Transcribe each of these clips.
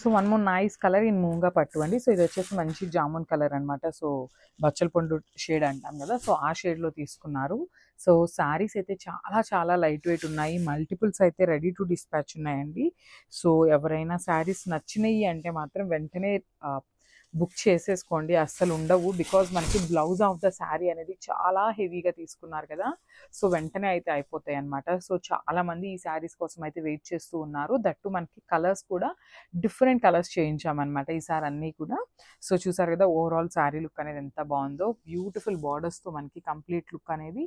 So one more nice colour in moonga పట్టు అండి. So ఇది వచ్చేసి మంచి జామున్ కలర్ అనమాట. సో బచ్చల పండు షేడ్ అంటాం కదా, సో ఆ షేడ్లో తీసుకున్నారు. సో శారీస్ అయితే చాలా చాలా లైట్ వెయిట్ ఉన్నాయి. మల్టిపుల్స్ అయితే రెడీ టు డిస్పాచ్ ఉన్నాయండి. సో ఎవరైనా శారీస్ నచ్చినాయి అంటే మాత్రం వెంటనే బుక్ చేసేసుకోండి, అస్సలు ఉండవు. బికాజ్ మనకి బ్లౌజ్ ఆఫ్ ద శారీ అనేది చాలా హెవీగా తీసుకున్నారు కదా, సో వెంటనే అయితే అయిపోతాయి అనమాట. సో చాలా మంది ఈ శారీస్ కోసం అయితే వెయిట్ చేస్తూ ఉన్నారు. దట్టు మనకి కలర్స్ కూడా డిఫరెంట్ కలర్స్ చేయించామన్నమాట ఈసారి అన్నీ కూడా. సో చూసారు కదా ఓవరాల్ శారీ లుక్ అనేది ఎంత బాగుందో. బ్యూటిఫుల్ బార్డర్స్తో మనకి కంప్లీట్ లుక్ అనేది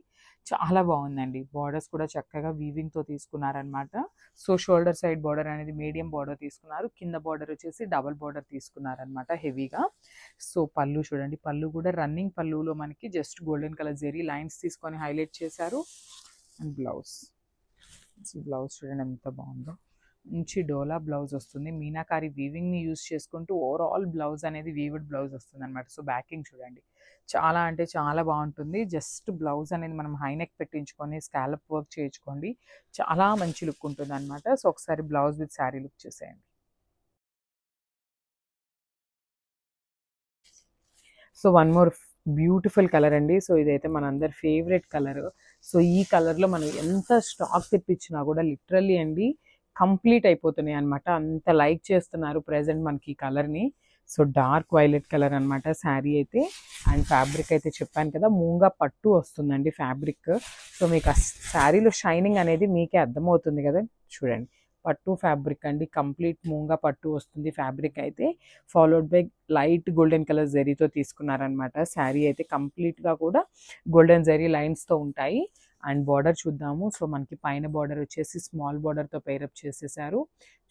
చాలా బాగుందండి. బార్డర్స్ కూడా చక్కగా వీవింగ్తో తీసుకున్నారనమాట. సో షోల్డర్ సైడ్ బార్డర్ అనేది మీడియం బార్డర్ తీసుకున్నారు, కింద బార్డర్ వచ్చేసి డబల్ బార్డర్ తీసుకున్నారనమాట హెవీగా. సో పళ్ళు చూడండి, పళ్ళు కూడా రన్నింగ్ పళ్ళులో మనకి just golden colour zari lines తీసుకొని హైలైట్ చేశారు. అండ్ బ్లౌజ్ చూడండి ఎంత బాగుందో. మంచి డోలా బ్లౌజ్ వస్తుంది. మీనాకారి వీవింగ్ని యూజ్ చేసుకుంటూ ఓవరాల్ బ్లౌజ్ అనేది వీవ్డ్ బ్లౌజ్ వస్తుంది అనమాట. సో బ్యాకింగ్ చూడండి చాలా అంటే చాలా బాగుంటుంది. జస్ట్ బ్లౌజ్ అనేది మనం హైనెక్ పెట్టించుకొని స్కాలప్ వర్క్ చేయించుకోండి, చాలా మంచి లుక్ ఉంటుంది అనమాట. సో ఒకసారి బ్లౌజ్ విత్ శారీ లుక్ చూసేయండి. So one more beautiful colour అండి. సో ఇదైతే మనందరి ఫేవరెట్ కలర్. సో ఈ కలర్లో మనం ఎంత స్టాక్ తెప్పించినా కూడా లిటరల్లీ అండి కంప్లీట్ అయిపోతున్నాయి అనమాట. అంత లైక్ చేస్తున్నారు ప్రజెంట్ మనకి ఈ కలర్ని. సో డార్క్ వైలెట్ కలర్ అనమాట శారీ అయితే. అండ్ ఫ్యాబ్రిక్ అయితే చెప్పాను కదా మూంగా పట్టు వస్తుందండి ఫ్యాబ్రిక్. సో మీకు ఆ శారీలో షైనింగ్ అనేది మీకే అర్థమవుతుంది కదా, చూడండి పట్టు ఫ్యాబ్రిక్ అండి. కంప్లీట్ మూంగా పట్టు వస్తుంది ఫ్యాబ్రిక్ అయితే. Followed by light golden colour జరీతో తీసుకున్నారనమాట. శారీ అయితే కంప్లీట్గా కూడా గోల్డెన్ జరీ లైన్స్తో ఉంటాయి. అండ్ బార్డర్ చూద్దాము. సో మనకి పైన బార్డర్ వచ్చేసి స్మాల్ బార్డర్తో పేరప్ చేసేసారు.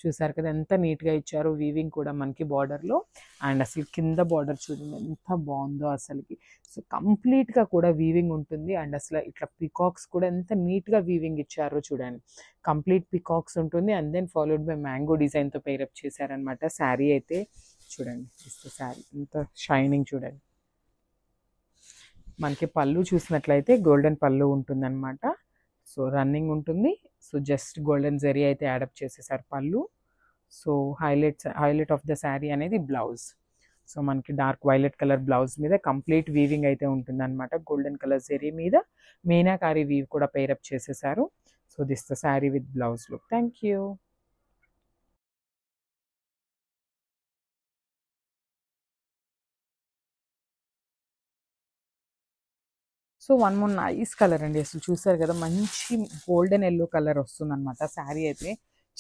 చూసారు కదా ఎంత నీట్గా ఇచ్చారు వీవింగ్ కూడా మనకి బార్డర్లో. అండ్ అసలు కింద బార్డర్ చూడండి ఎంత బాగుందో అసలుకి. సో కంప్లీట్గా కూడా వీవింగ్ ఉంటుంది. అండ్ అసలు ఇట్లా పికాక్స్ కూడా ఎంత నీట్గా వీవింగ్ ఇచ్చారో చూడండి. కంప్లీట్ పికాక్స్ ఉంటుంది. And then followed by mango డిజైన్తో పేరప్ చేశారనమాట. శారీ అయితే చూడండి శారీ ఎంత షైనింగ్ చూడండి. మనకి పళ్ళు చూసినట్లయితే గోల్డెన్ పళ్ళు ఉంటుందన్నమాట. సో రన్నింగ్ ఉంటుంది. సో జస్ట్ గోల్డెన్ జరీ అయితే యాడప్ చేసేసారు పళ్ళు. So highlight of the sari అనేది బ్లౌజ్. సో మనకి డార్క్ వైలెట్ కలర్ బ్లౌజ్ మీద కంప్లీట్ వీవింగ్ అయితే ఉంటుందన్నమాట. గోల్డెన్ కలర్ జరీ మీద మీనాకారి వీవ్ కూడా పేరప్ చేసేసారు. So this the sari with blouse look. Thank you. So one more nice colour అండి. అసలు చూసారు కదా మంచి గోల్డెన్ ఎల్లో కలర్ వస్తుందన్నమాట శారీ అయితే.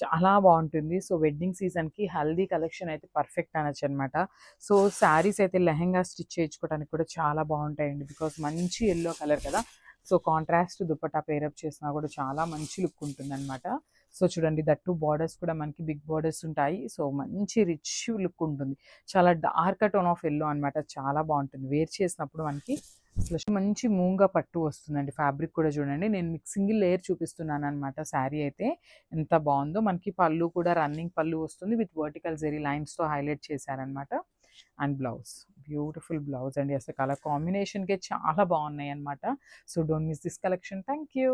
చాలా బాగుంటుంది. సో వెడ్డింగ్ సీజన్కి హల్దీ కలెక్షన్ అయితే పర్ఫెక్ట్ అనొచ్చు అనమాట. సో శారీస్ అయితే లెహెంగా స్టిచ్ చేయించుకోవడానికి కూడా చాలా బాగుంటాయండి. బికాస్ మంచి ఎల్లో కలర్ కదా, సో కాంట్రాస్ట్ దుపట్టా పేరప్ చేసినా కూడా చాలా మంచి లుక్ ఉంటుంది అనమాట. సో చూడండి దట్టు బార్డర్స్ కూడా మనకి బిగ్ బార్డర్స్ ఉంటాయి. సో మంచి రిచ్ లుక్ ఉంటుంది. చాలా డార్క్ టోన్ ఆఫ్ ఎల్లో అనమాట. చాలా బాగుంటుంది వేర్ చేసినప్పుడు మనకి. అసలు మంచి మూంగా పట్టు వస్తుందండి. ఫ్యాబ్రిక్ కూడా చూడండి, నేను మీకు సింగిల్ లేయర్ చూపిస్తున్నాను అనమాట. శారీ అయితే ఎంత బాగుందో. మనకి పళ్ళు కూడా రన్నింగ్ పళ్ళు వస్తుంది విత్ వర్టికల్ జెరీ లైన్స్తో హైలైట్ చేశారనమాట. అండ్ బ్లౌజ్ బ్యూటిఫుల్ బ్లౌజ్ అండి. అసలు కలర్ కాంబినేషన్కే చాలా బాగున్నాయి అనమాట. So don't miss this collection. Thank you.